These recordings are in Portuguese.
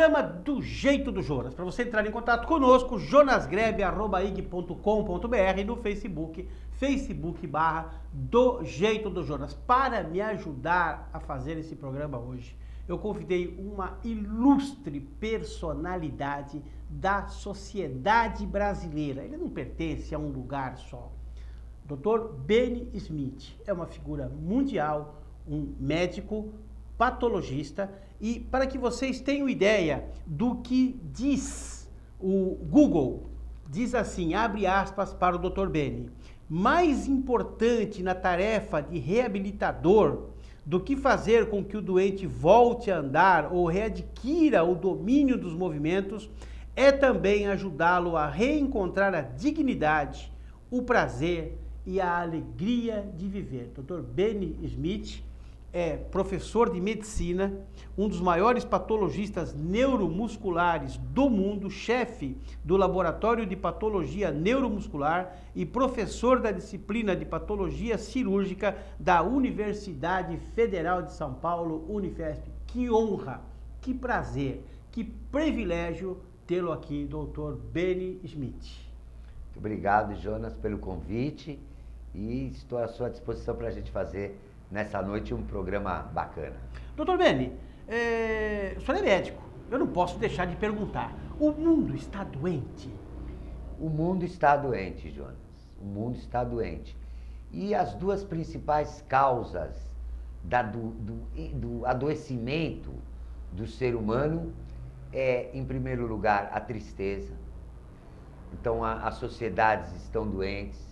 programa do Jeito do Jonas. Para você entrar em contato conosco, jonasgrebe@ig.com.br, no Facebook, Facebook/do Jeito do Jonas. Para me ajudar a fazer esse programa hoje, eu convidei uma ilustre personalidade da sociedade brasileira. Ele não pertence a um lugar só. Dr. Benny Smith é uma figura mundial, um médico, patologista, e para que vocês tenham ideia do que diz o Google, diz assim, abre aspas para o Dr. Benny: mais importante na tarefa de reabilitador do que fazer com que o doente volte a andar ou readquira o domínio dos movimentos, é também ajudá-lo a reencontrar a dignidade, o prazer e a alegria de viver. Dr. Benny Smith é professor de medicina, um dos maiores patologistas neuromusculares do mundo, chefe do Laboratório de Patologia Neuromuscular e professor da disciplina de Patologia Cirúrgica da Universidade Federal de São Paulo, Unifesp. Que honra, que prazer, que privilégio tê-lo aqui, Dr. Benny Smith. Muito obrigado, Jonas, pelo convite, e estou à sua disposição para a gente fazer nessa noite um programa bacana. Doutor Benny, o senhor é médico, eu não posso deixar de perguntar, o mundo está doente? O mundo está doente, Jonas, o mundo está doente. E as duas principais causas do adoecimento do ser humano é, em primeiro lugar, a tristeza. Então, as sociedades estão doentes,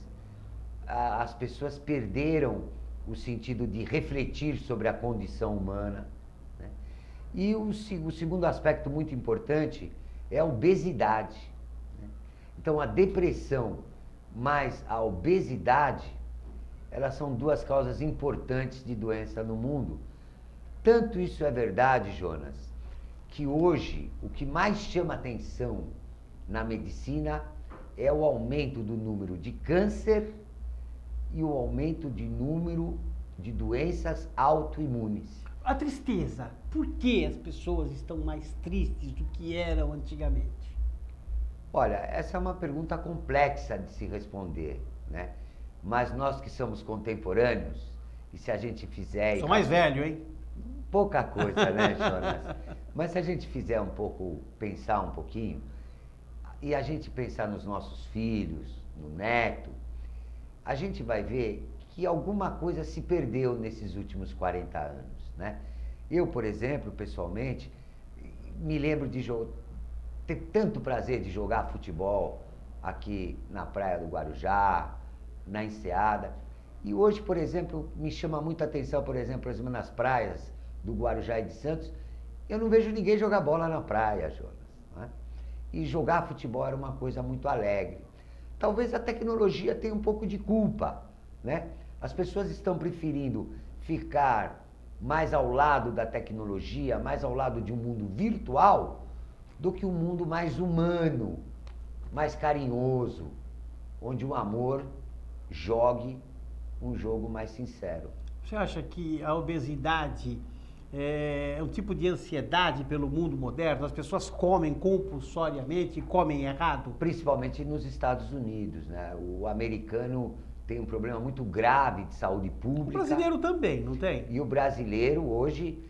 as pessoas perderam o sentido de refletir sobre a condição humana, né? E o segundo aspecto muito importante é a obesidade, né? Então, a depressão mais a obesidade, elas são duas causas importantes de doença no mundo. Tanto isso é verdade, Jonas, que hoje o que mais chama atenção na medicina é o aumento do número de câncer e o aumento de número de doenças autoimunes. A tristeza, por que as pessoas estão mais tristes do que eram antigamente? Olha, essa é uma pergunta complexa de se responder, né? Mas nós que somos contemporâneos, e se a gente fizer... Sou mais velho, hein? Pouca coisa, né, Jonas? Mas se a gente fizer pensar um pouquinho, e a gente pensar nos nossos filhos, no neto, a gente vai ver que alguma coisa se perdeu nesses últimos 40 anos, né? Eu, por exemplo, pessoalmente, me lembro de ter tanto prazer de jogar futebol aqui na Praia do Guarujá, na Enseada. E hoje, por exemplo, me chama muita atenção, por exemplo, nas praias do Guarujá e de Santos, eu não vejo ninguém jogar bola na praia, Jonas, né? E jogar futebol era uma coisa muito alegre. Talvez a tecnologia tenha um pouco de culpa, né? As pessoas estão preferindo ficar mais ao lado da tecnologia, mais ao lado de um mundo virtual, do que um mundo mais humano, mais carinhoso, onde o amor jogue um jogo mais sincero. Você acha que a obesidade é um tipo de ansiedade pelo mundo moderno? As pessoas comem compulsoriamente, comem errado? Principalmente nos Estados Unidos, né? O americano tem um problema muito grave de saúde pública. O brasileiro também, não tem? E o brasileiro hoje...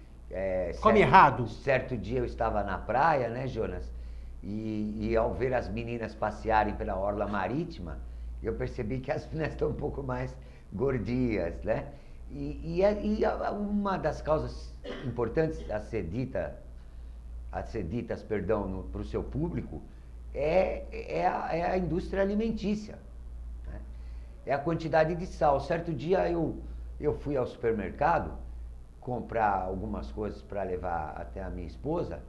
come errado. Certo dia eu estava na praia, né, Jonas? E ao ver as meninas passearem pela orla marítima, eu percebi que as meninas estão um pouco mais gordias, né? E uma das causas importantes a ser ditas, para o seu público, é a indústria alimentícia, né? É a quantidade de sal. Certo dia eu fui ao supermercado comprar algumas coisas para levar até a minha esposa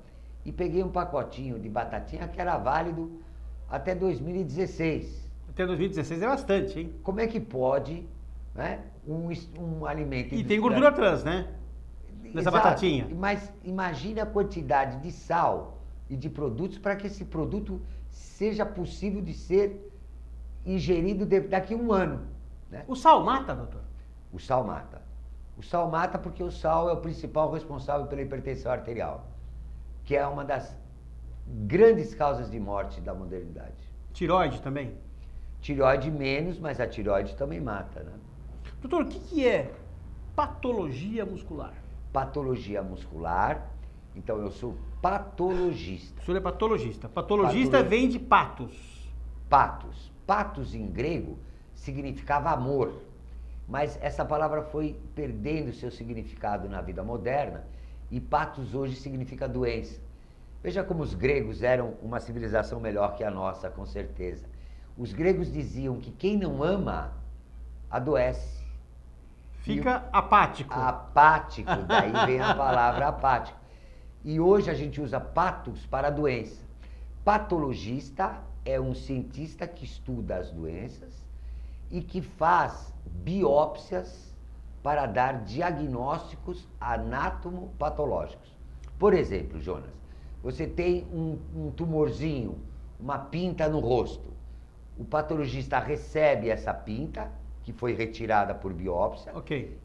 e peguei um pacotinho de batatinha que era válido até 2016. Até 2016 é bastante, hein? Como é que pode, né, um alimento... E tem gordura trans, né? Nessa Exato. Batatinha. Mas imagine a quantidade de sal e de produtos para que esse produto seja possível de ser ingerido daqui a um ano, né? O sal mata, doutor? O sal mata. O sal mata porque o sal é o principal responsável pela hipertensão arterial, que é uma das grandes causas de morte da modernidade. Tireoide também? Tireoide menos, mas a tireoide também mata, né? Doutor, o que é patologia muscular? Patologia muscular, então eu sou patologista. O senhor é patologista. Patologista vem de patos. Patos. Patos em grego significava amor, mas essa palavra foi perdendo seu significado na vida moderna e patos hoje significa doença. Veja como os gregos eram uma civilização melhor que a nossa, com certeza. Os gregos diziam que quem não ama, adoece. Fica apático. Apático, daí vem a palavra apático. E hoje a gente usa patos para doença. Patologista é um cientista que estuda as doenças e que faz biópsias para dar diagnósticos anatomopatológicos. Por exemplo, Jonas, você tem um tumorzinho, uma pinta no rosto. O patologista recebe essa pinta, que foi retirada por biópsia,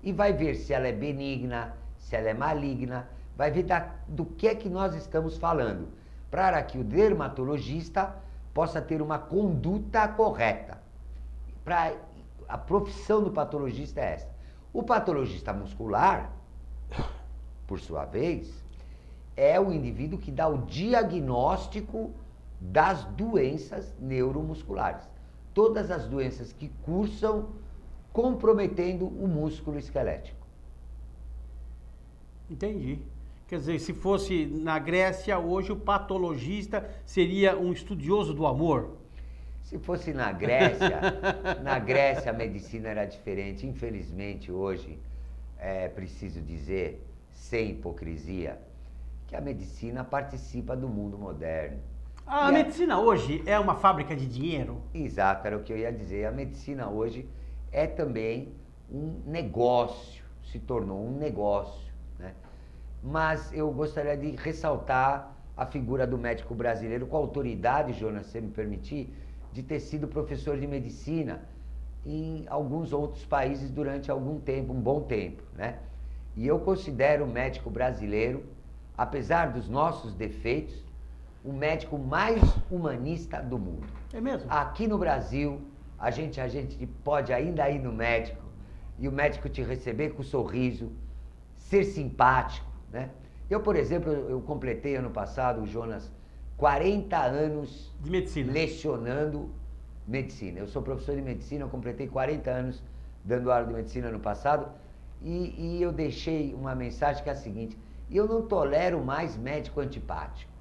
e vai ver se ela é benigna, se ela é maligna, vai ver do que é que nós estamos falando, para que o dermatologista possa ter uma conduta correta. A profissão do patologista é essa. O patologista muscular, por sua vez, é o indivíduo que dá o diagnóstico das doenças neuromusculares. Todas as doenças que cursam comprometendo o músculo esquelético. Entendi. Quer dizer, se fosse na Grécia, hoje o patologista seria um estudioso do amor? Se fosse na Grécia a medicina era diferente. Infelizmente, hoje, é preciso dizer, sem hipocrisia, que a medicina participa do mundo moderno. A medicina hoje é uma fábrica de dinheiro? Exato, era o que eu ia dizer. A medicina hoje é também um negócio, se tornou um negócio, né? Mas eu gostaria de ressaltar a figura do médico brasileiro com a autoridade, Jonas, se me permitir, de ter sido professor de medicina em alguns outros países durante algum tempo, um bom tempo, né? E eu considero o médico brasileiro, apesar dos nossos defeitos, o médico mais humanista do mundo. É mesmo? Aqui no Brasil, a gente pode ainda ir no médico e o médico te receber com sorriso, ser simpático, né? Eu, por exemplo, eu completei ano passado, Jonas, 40 anos de medicina, lecionando medicina. Eu sou professor de medicina, eu completei 40 anos dando aula de medicina ano passado e eu deixei uma mensagem que é a seguinte: eu não tolero mais médico antipático.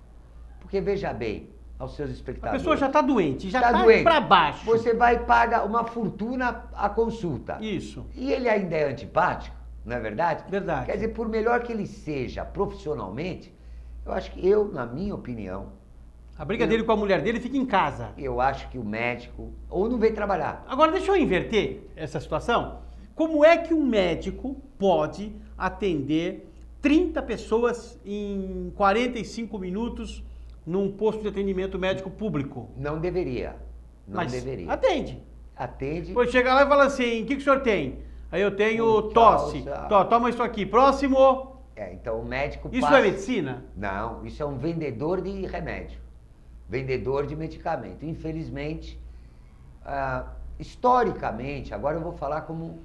Porque veja bem, aos seus espectadores. A pessoa já está doente, já está para baixo. Você vai e paga uma fortuna a consulta. Isso. E ele ainda é antipático, não é verdade? Verdade. Quer dizer, por melhor que ele seja profissionalmente, eu acho que na minha opinião... A briga dele com a mulher dele fica em casa. Eu acho que o médico ou não vem trabalhar. Agora, deixa eu inverter essa situação. Como é que um médico pode atender 30 pessoas em 45 minutos num posto de atendimento médico público? Não deveria. Mas deveria. Atende. Atende. Depois chega lá e fala assim: o que o senhor tem? Aí eu tenho tosse. Toma isso aqui. Próximo. Então o médico Isso é medicina? Não, isso é um vendedor de remédio. Vendedor de medicamento. Infelizmente, historicamente, agora eu vou falar como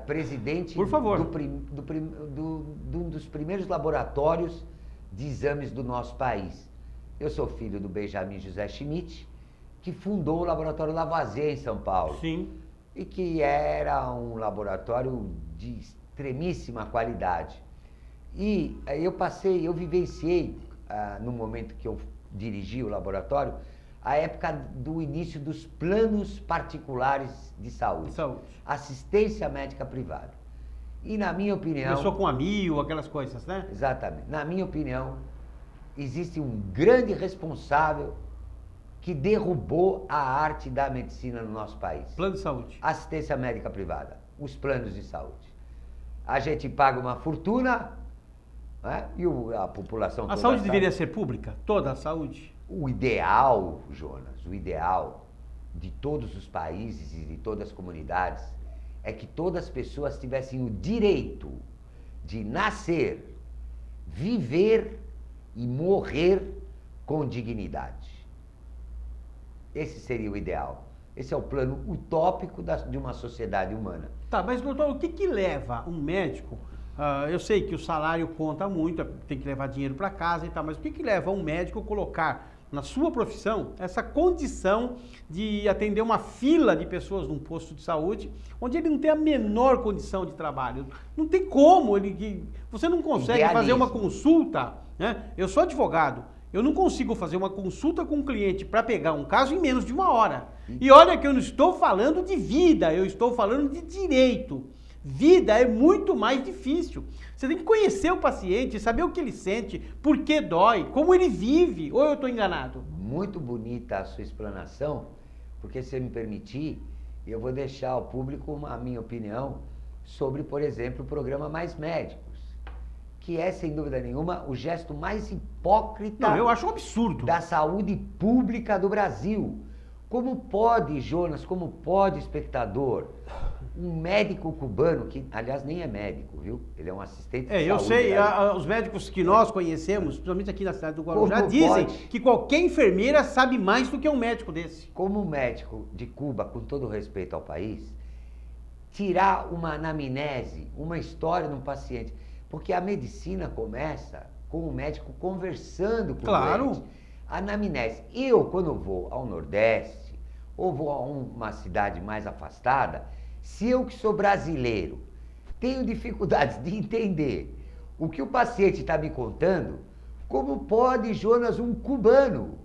presidente Por favor. de um dos primeiros laboratórios de exames do nosso país. Eu sou filho do Benjamin José Schmidt, que fundou o Laboratório Lavoisier em São Paulo. Sim. E que era um laboratório de extremíssima qualidade. E eu vivenciei, no momento que eu dirigi o laboratório, a época do início dos planos particulares de saúde. Assistência médica privada. E na minha opinião... Começou com a Mil, aquelas coisas, né? Exatamente. Na minha opinião, existe um grande responsável que derrubou a arte da medicina no nosso país. Plano de saúde. Assistência médica privada. Os planos de saúde. A gente paga uma fortuna, né? E a população toda... A saúde deveria ser pública? Toda a saúde? O ideal, Jonas, o ideal de todos os países e de todas as comunidades é que todas as pessoas tivessem o direito de nascer, viver e morrer com dignidade. Esse seria o ideal. Esse é o plano utópico de uma sociedade humana. Tá, mas doutor, o que leva um médico... eu sei que o salário conta muito, tem que levar dinheiro para casa e tal, mas o que leva um médico a colocar na sua profissão essa condição de atender uma fila de pessoas num posto de saúde, onde ele não tem a menor condição de trabalho? Não tem como, você não consegue fazer uma consulta, né? Eu sou advogado, eu não consigo fazer uma consulta com um cliente para pegar um caso em menos de 1 hora. E olha que eu não estou falando de vida, eu estou falando de direito. Vida é muito mais difícil. Você tem que conhecer o paciente, saber o que ele sente, por que dói, como ele vive. Ou eu estou enganado? Muito bonita a sua explanação, porque se me permitir, eu vou deixar ao público a minha opinião sobre, por exemplo, o programa Mais Médicos, que é, sem dúvida nenhuma, o gesto mais hipócrita... Não, eu acho um absurdo. ...da saúde pública do Brasil. Como pode, Jonas, como pode, espectador, um médico cubano, que aliás nem é médico, viu? Ele é um assistente de saúde. Eu sei, os médicos que nós conhecemos, principalmente aqui na cidade do Guarujá, dizem que qualquer enfermeira sabe mais do que um médico desse. Como um médico de Cuba, com todo respeito ao país, tirar uma anamnese, uma história de um paciente, porque a medicina começa com o médico conversando com o doente. A anamnese. Eu, quando vou ao Nordeste, ou vou a uma cidade mais afastada, se eu que sou brasileiro tenho dificuldades de entender o que o paciente está me contando, como pode, Jonas, um cubano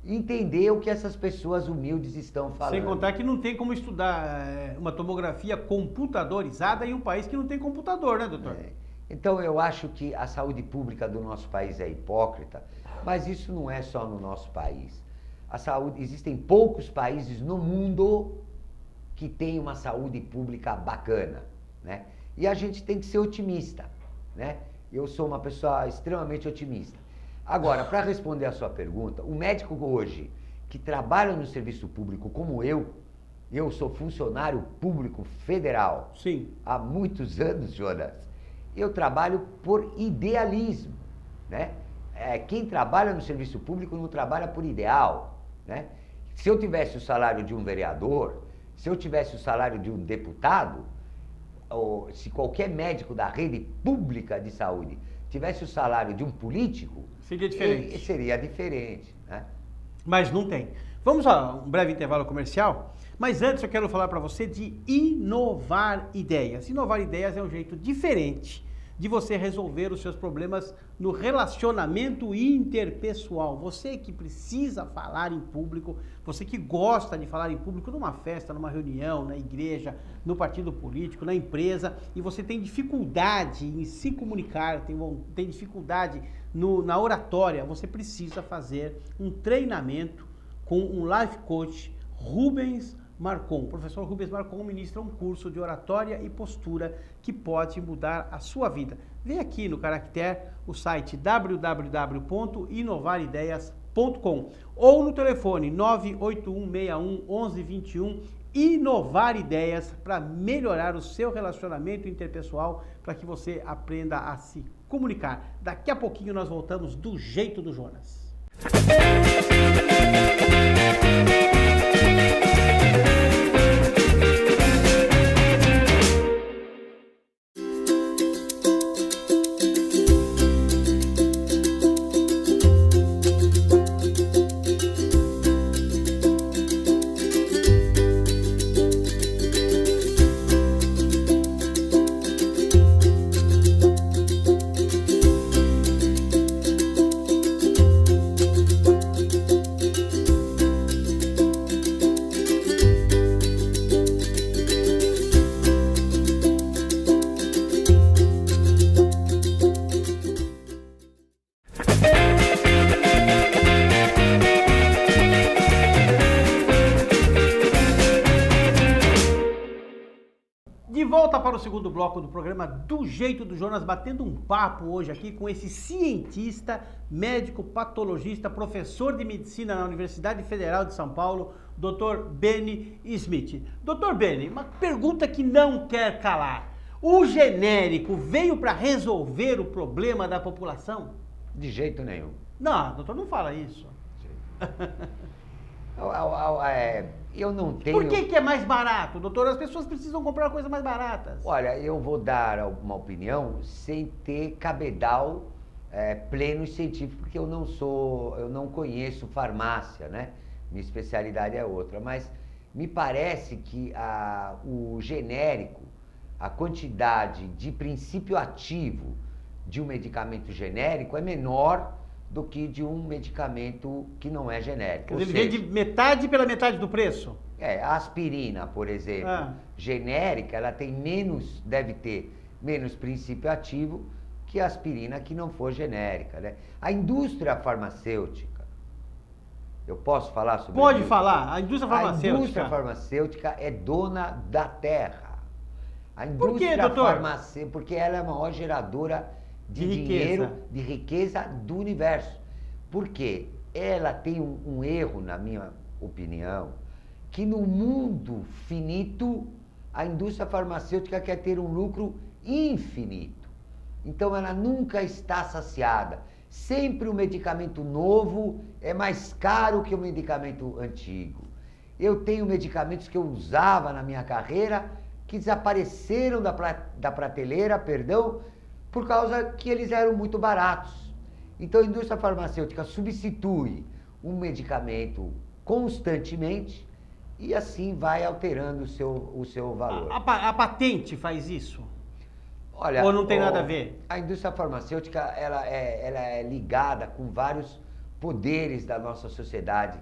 entender o que essas pessoas humildes estão falando? Sem contar que não tem como estudar uma tomografia computadorizada em um país que não tem computador, né, doutor? Então eu acho que a saúde pública do nosso país é hipócrita, mas isso não é só no nosso país. Existem poucos países no mundo que têm uma saúde pública bacana, né? E a gente tem que ser otimista, né? Eu sou uma pessoa extremamente otimista. Agora, para responder a sua pergunta, o médico hoje que trabalha no serviço público como eu sou funcionário público federal. Sim. Há muitos anos, Jonas. Eu trabalho por idealismo, né? Quem trabalha no serviço público não trabalha por ideal, né? Se eu tivesse o salário de um vereador, se eu tivesse o salário de um deputado, ou se qualquer médico da rede pública de saúde tivesse o salário de um político, seria diferente. Seria diferente, né? Mas não tem. Vamos a um breve intervalo comercial, mas antes eu quero falar para você de inovar ideias. Inovar ideias é um jeito diferente de você resolver os seus problemas no relacionamento interpessoal. Você que precisa falar em público, você que gosta de falar em público numa festa, numa reunião, na igreja, no partido político, na empresa, e você tem dificuldade em se comunicar, tem dificuldade na oratória, você precisa fazer um treinamento com um life coach, Rubens Marcon. O professor Rubens Marcon ministra um curso de oratória e postura que pode mudar a sua vida. Vem aqui no Caractere o site www.inovarideias.com ou no telefone 981611121. Inovar ideias para melhorar o seu relacionamento interpessoal, para que você aprenda a se comunicar. Daqui a pouquinho nós voltamos do jeito do Jonas. De volta para o segundo bloco do programa Do Jeito do Jonas, batendo um papo hoje aqui com esse cientista, médico, patologista, professor de medicina na Universidade Federal de São Paulo, Dr. Benny Smith. Dr. Benny, uma pergunta que não quer calar. O genérico veio para resolver o problema da população? De jeito nenhum. Não, doutor, não fala isso. Eu não tenho... Por que é mais barato, doutor? As pessoas precisam comprar coisas mais baratas. Olha, eu vou dar uma opinião sem ter cabedal pleno e científico, porque eu não conheço farmácia, né? Minha especialidade é outra, mas me parece que o genérico, a quantidade de princípio ativo de um medicamento genérico é menor do que de um medicamento que não é genérico. Ele vende metade pela metade do preço? A aspirina, por exemplo, genérica, ela tem deve ter menos princípio ativo que a aspirina que não for genérica, né? A indústria farmacêutica, eu posso falar sobre isso? Pode falar, a indústria farmacêutica. A indústria farmacêutica é dona da terra. A indústria Por quê, doutor? farmacêutica, porque ela é a maior geradora de dinheiro, de riqueza do universo. Por quê? Ela tem um erro, na minha opinião, que no mundo finito, a indústria farmacêutica quer ter um lucro infinito. Então ela nunca está saciada. Sempre o medicamento novo é mais caro que o medicamento antigo. Eu tenho medicamentos que eu usava na minha carreira que desapareceram da prateleira, por causa que eles eram muito baratos. Então a indústria farmacêutica substitui um medicamento constantemente e assim vai alterando o seu valor. A patente faz isso? Olha, ou não tem nada a ver? A indústria farmacêutica ela é ligada com vários poderes da nossa sociedade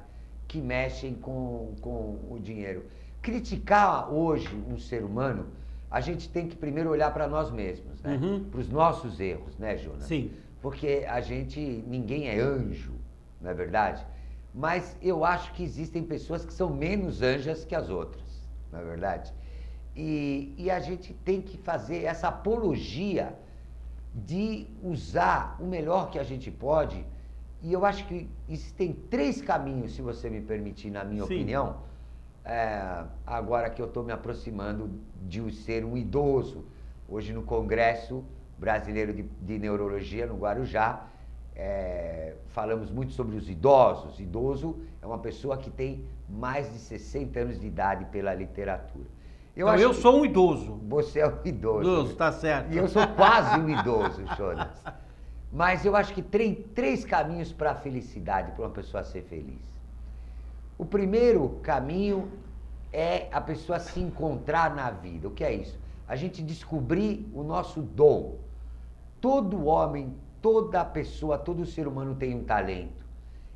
que mexem com o dinheiro. Criticar hoje um ser humano, a gente tem que primeiro olhar para nós mesmos, né? Para os nossos erros, né, Jonas? Sim. Porque ninguém é anjo, não é verdade? Mas eu acho que existem pessoas que são menos anjas que as outras, não é verdade? E a gente tem que fazer essa apologia de usar o melhor que a gente pode. E eu acho que existem 3 caminhos, se você me permitir, na minha opinião, agora que eu estou me aproximando de ser um idoso. Hoje no Congresso Brasileiro de Neurologia, no Guarujá, falamos muito sobre os idosos. Idoso é uma pessoa que tem mais de 60 anos de idade pela literatura. Eu sou um idoso. Você é um idoso. Idoso, tá certo. E eu sou quase um idoso, Jonas. Mas eu acho que tem 3 caminhos para a felicidade, para uma pessoa ser feliz. O primeiro caminho é a pessoa se encontrar na vida. O que é isso? A gente descobrir o nosso dom. Todo homem, toda pessoa, todo ser humano tem um talento.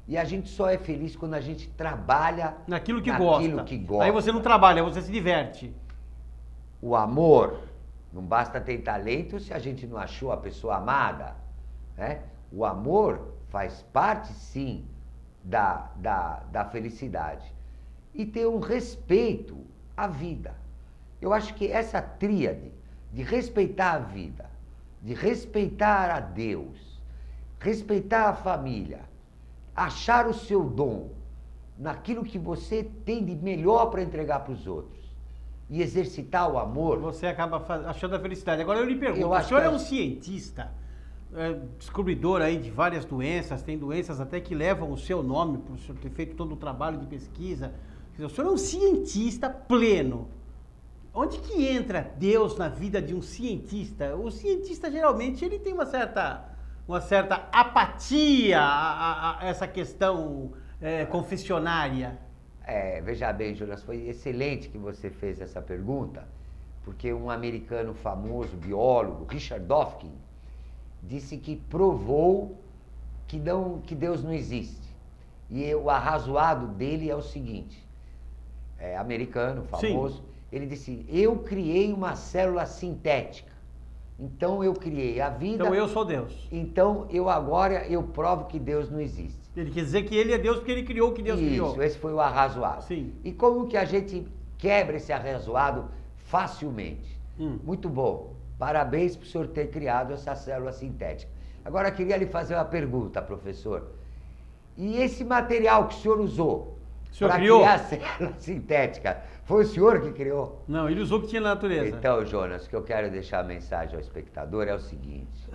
E a gente só é feliz quando a gente trabalha naquilo que gosta. Aí você não trabalha, você se diverte. O amor, não basta ter talento se a gente não achou a pessoa amada, né? O amor faz parte, sim, da felicidade. E ter um respeito à vida. Eu acho que essa tríade de respeitar a vida, de respeitar a Deus, respeitar a família, achar o seu dom naquilo que você tem de melhor para entregar para os outros e exercitar o amor... Você acaba achando a felicidade. Agora eu lhe pergunto, o senhor é um cientista, descobridor aí de várias doenças, tem doenças até que levam o seu nome, por o senhor ter feito todo o trabalho de pesquisa. O senhor é um cientista pleno. Onde que entra Deus na vida de um cientista? O cientista, geralmente, ele tem uma certa apatia a essa questão confessionária. Veja bem, Jonas, foi excelente que você fez essa pergunta, porque um americano famoso, biólogo, Richard Dawkins, disse que provou que Deus não existe. E o arrazoado dele é o seguinte, americano, famoso, sim. Ele disse, eu criei uma célula sintética, então eu criei a vida... Então eu sou Deus. Então agora eu provo que Deus não existe. Ele quer dizer que ele é Deus porque ele criou o que Deus criou. Isso, esse foi o arrazoado. Sim. E como que a gente quebra esse arrazoado facilmente? Muito bom. Parabéns por o senhor ter criado essa célula sintética. Agora eu queria lhe fazer uma pergunta, professor. E esse material que o senhor usou para criar a célula sintética, foi o senhor que criou? Não, ele usou o que tinha na natureza. Então, Jonas, o que eu quero deixar a mensagem ao espectador é o seguinte.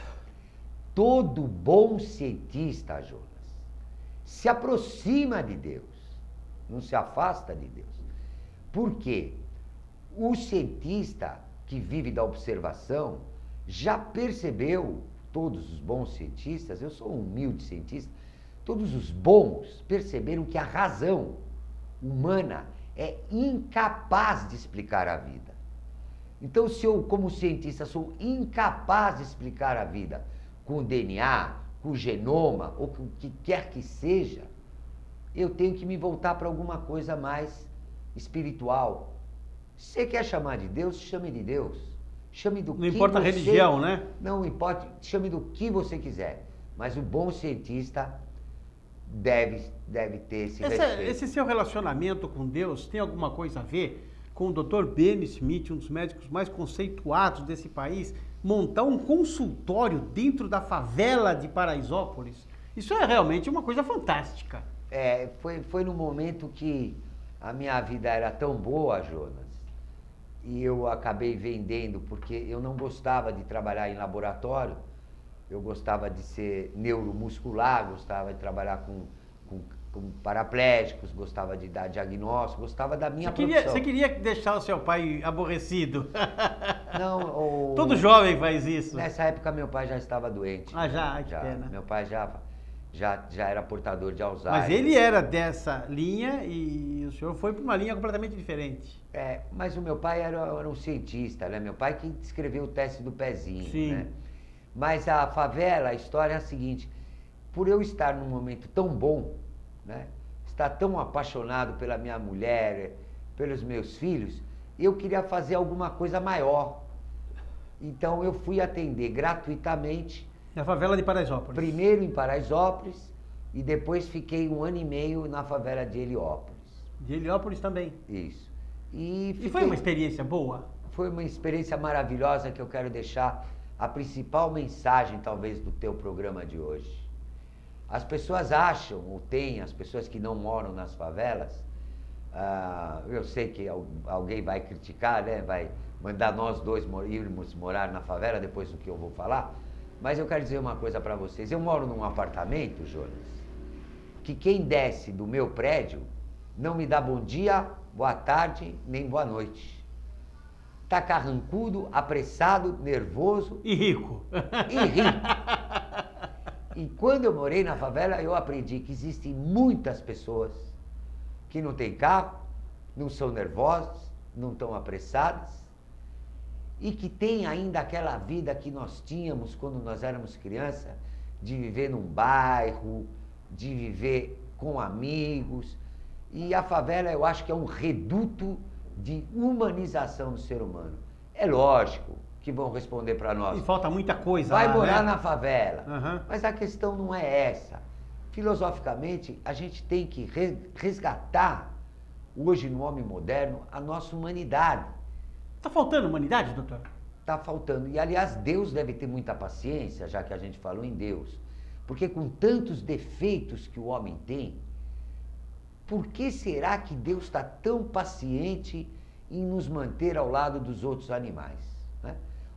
Todo bom cientista, Jonas, se aproxima de Deus, não se afasta de Deus. Por quê? O cientista que vive da observação já percebeu, todos os bons cientistas, eu sou um humilde cientista, todos os bons perceberam que a razão humana é incapaz de explicar a vida. Então, se eu, como cientista, sou incapaz de explicar a vida com o DNA, com o genoma, ou com o que quer que seja, eu tenho que me voltar para alguma coisa mais espiritual. Se você quer chamar de Deus, chame de Deus. Chame do que você... Não importa a religião, né? Não importa, chame do que você quiser. Mas o bom cientista deve ter esse respeito. Esse seu relacionamento com Deus tem alguma coisa a ver com o Dr. Benny Smith, um dos médicos mais conceituados desse país, montar um consultório dentro da favela de Paraisópolis? Isso é realmente uma coisa fantástica. Foi no momento que a minha vida era tão boa, Jonas, e eu acabei vendendo, porque eu não gostava de trabalhar em laboratório, eu gostava de ser neuromuscular, gostava de trabalhar com paraplégicos, gostava de dar diagnóstico, gostava da minha profissão. Você queria deixar o seu pai aborrecido? Não, todo jovem faz isso. Nessa época meu pai já estava doente. Já? Que pena. Meu pai já era portador de Alzheimer. Mas ele era dessa linha e o senhor foi para uma linha completamente diferente. Mas o meu pai era um cientista, né? Meu pai que escreveu o teste do pezinho, sim, né? Mas a favela, a história é a seguinte, por eu estar num momento tão bom, né? Estar tão apaixonado pela minha mulher, pelos meus filhos, eu queria fazer alguma coisa maior. Então eu fui atender gratuitamente. Na favela de Paraisópolis. Primeiro em Paraisópolis e depois fiquei 1 ano e meio na favela de Heliópolis. De Heliópolis também. Isso. E foi uma experiência boa? Foi uma experiência maravilhosa que eu quero deixar a principal mensagem, talvez, do teu programa de hoje. As pessoas acham, ou tem, as pessoas que não moram nas favelas, eu sei que alguém vai criticar, né? Vai mandar nós dois irmos morar na favela depois do que eu vou falar, mas eu quero dizer uma coisa para vocês. Eu moro num apartamento, Jonas, que quem desce do meu prédio não me dá bom dia, boa tarde, nem boa noite. Tá carrancudo, apressado, nervoso. E rico. E rico. E quando eu morei na favela, eu aprendi que existem muitas pessoas que não têm carro, não são nervosas, não estão apressadas, e que têm ainda aquela vida que nós tínhamos quando nós éramos criança, de viver num bairro, de viver com amigos. E a favela, eu acho que é um reduto de humanização do ser humano. É lógico que vão responder para nós. E falta muita coisa. Vai morar, né? na favela. Uhum. Mas a questão não é essa. Filosoficamente, a gente tem que resgatar, hoje no homem moderno, a nossa humanidade. Está faltando humanidade, doutor? Está faltando. E, aliás, Deus deve ter muita paciência, já que a gente falou em Deus. Porque com tantos defeitos que o homem tem, por que será que Deus está tão paciente em nos manter ao lado dos outros animais? Né?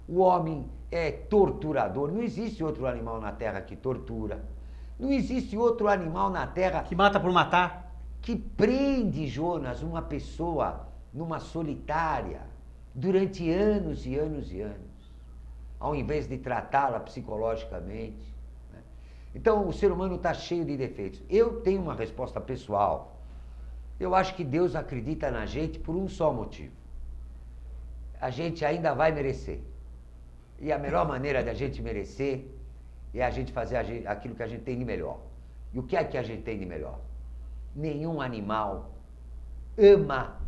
O homem é torturador. Não existe outro animal na Terra que tortura. Não existe outro animal na Terra... que mata por matar. Que prende, Jonas, uma pessoa numa solitária durante anos e anos e anos, ao invés de tratá-la psicologicamente. Né? Então, o ser humano está cheio de defeitos. Eu tenho uma resposta pessoal. Eu acho que Deus acredita na gente por um só motivo. A gente ainda vai merecer. E a melhor maneira de a gente merecer é a gente fazer aquilo que a gente tem de melhor. E o que é que a gente tem de melhor? Nenhum animal ama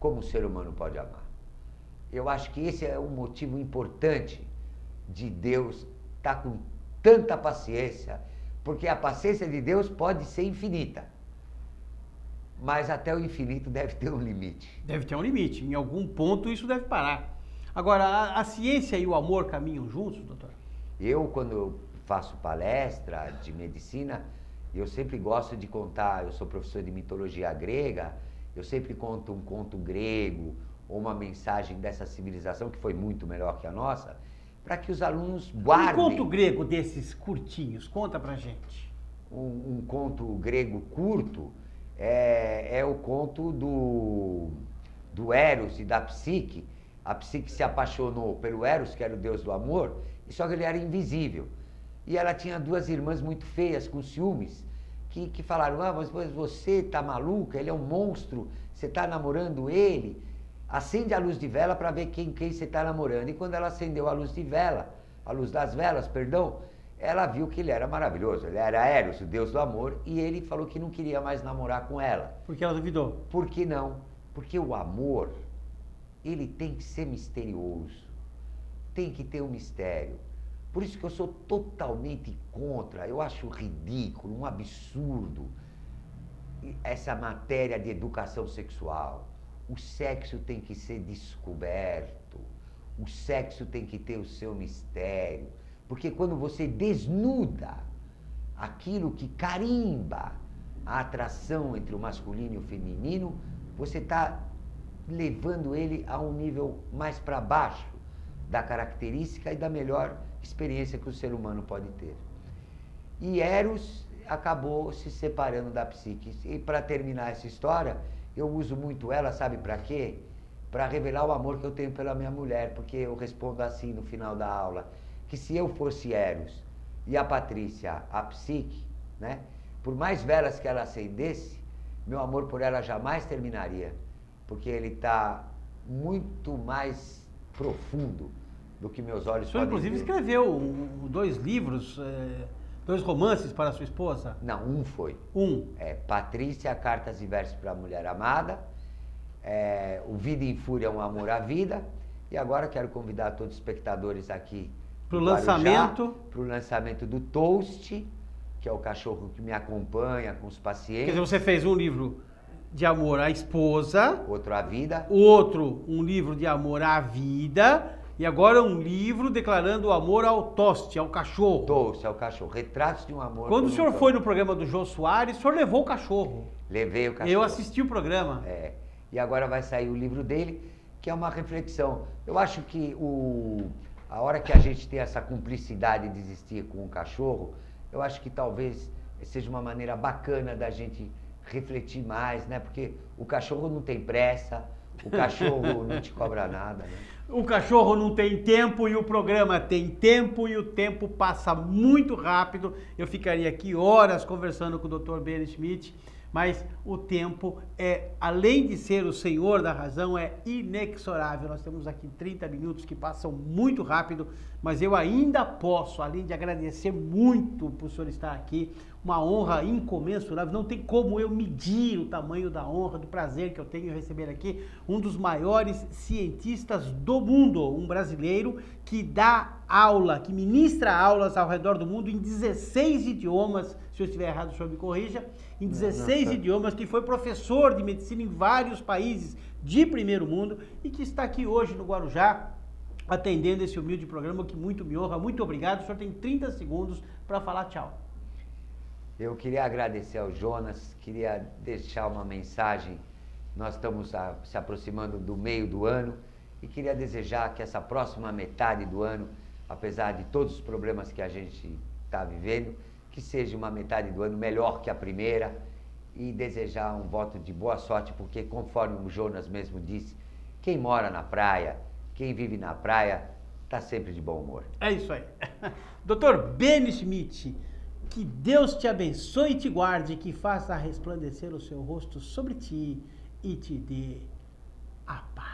como o ser humano pode amar. Eu acho que esse é um motivo importante de Deus estar com tanta paciência, porque a paciência de Deus pode ser infinita. Mas até o infinito deve ter um limite. Deve ter um limite. Em algum ponto isso deve parar. Agora, a ciência e o amor caminham juntos, doutor? Quando eu faço palestra de medicina, eu sempre gosto de contar, eu sou professor de mitologia grega, eu sempre conto um conto grego ou uma mensagem dessa civilização que foi muito melhor que a nossa, para que os alunos guardem. Um conto grego desses curtinhos, conta pra gente. um conto grego curto, é o conto do Eros e da Psique. A Psique se apaixonou pelo Eros, que era o deus do amor, só que ele era invisível. E ela tinha duas irmãs muito feias, com ciúmes, que falaram, mas você tá maluca, ele é um monstro, você tá namorando ele, acende a luz de vela para ver quem você tá namorando. E quando ela acendeu a luz das velas, perdão, ela viu que ele era maravilhoso, ele era Eros, o deus do amor, e ele falou que não queria mais namorar com ela. Porque ela duvidou. Por que não? Porque o amor, ele tem que ser misterioso, tem que ter um mistério. Por isso que eu sou totalmente contra, eu acho ridículo, um absurdo, essa matéria de educação sexual. O sexo tem que ser descoberto, o sexo tem que ter o seu mistério, porque quando você desnuda aquilo que carimba a atração entre o masculino e o feminino, você está levando ele a um nível mais para baixo da característica e da melhor experiência que o ser humano pode ter. E Eros acabou se separando da Psique. E para terminar essa história, eu uso muito ela, sabe para quê? Para revelar o amor que eu tenho pela minha mulher, porque eu respondo assim no final da aula, que se eu fosse Eros e a Patrícia a Psique, né, por mais velas que ela acendesse, meu amor por ela jamais terminaria, porque ele está muito mais profundo do que meus olhos podem ver. O senhor, inclusive, escreveu 2 livros, 2 romances para a sua esposa? Não, um foi. Patrícia, Cartas e Versos para a Mulher Amada, O Vida em Fúria, Um Amor à Vida, e agora quero convidar todos os espectadores aqui para o lançamento. Para o lançamento do Toast, que é o cachorro que me acompanha com os pacientes. Quer dizer, você fez um livro de amor à esposa. Outro à vida. Outro, um livro de amor à vida. E agora um livro declarando o amor ao Toast, ao cachorro. Toast, ao cachorro. Retratos de um amor. Quando o senhor foi no programa do Jô Soares, o senhor levou o cachorro. Levei o cachorro. Eu assisti o programa. E agora vai sair o livro dele, que é uma reflexão. Eu acho que a hora que a gente tem essa cumplicidade de existir com o cachorro, eu acho que talvez seja uma maneira bacana da gente refletir mais, né? Porque o cachorro não tem pressa, o cachorro não te cobra nada, né? O cachorro não tem tempo e o programa tem tempo e o tempo passa muito rápido. Eu ficaria aqui horas conversando com o Dr. Benny Schmidt, mas o tempo além de ser o senhor da razão, é inexorável. Nós temos aqui 30 minutos que passam muito rápido, mas eu ainda posso, além de agradecer muito por o senhor estar aqui, uma honra incomensurável, não tem como eu medir o tamanho da honra, do prazer que eu tenho em receber aqui um dos maiores cientistas do mundo, um brasileiro que dá aula, que ministra aulas ao redor do mundo em 16 idiomas, se eu estiver errado o senhor me corrija, em 16 idiomas, que foi professor de medicina em vários países de primeiro mundo e que está aqui hoje no Guarujá, atendendo esse humilde programa que muito me honra. Muito obrigado, o senhor tem 30 segundos para falar tchau. Eu queria agradecer ao Jonas, queria deixar uma mensagem, nós estamos se aproximando do meio do ano e queria desejar que essa próxima metade do ano, apesar de todos os problemas que a gente está vivendo, que seja uma metade do ano melhor que a primeira e desejar um voto de boa sorte, porque conforme o Jonas mesmo disse, quem mora na praia, quem vive na praia, está sempre de bom humor. É isso aí. Dr. Benny Schmidt, que Deus te abençoe e te guarde, que faça resplandecer o seu rosto sobre ti e te dê a paz.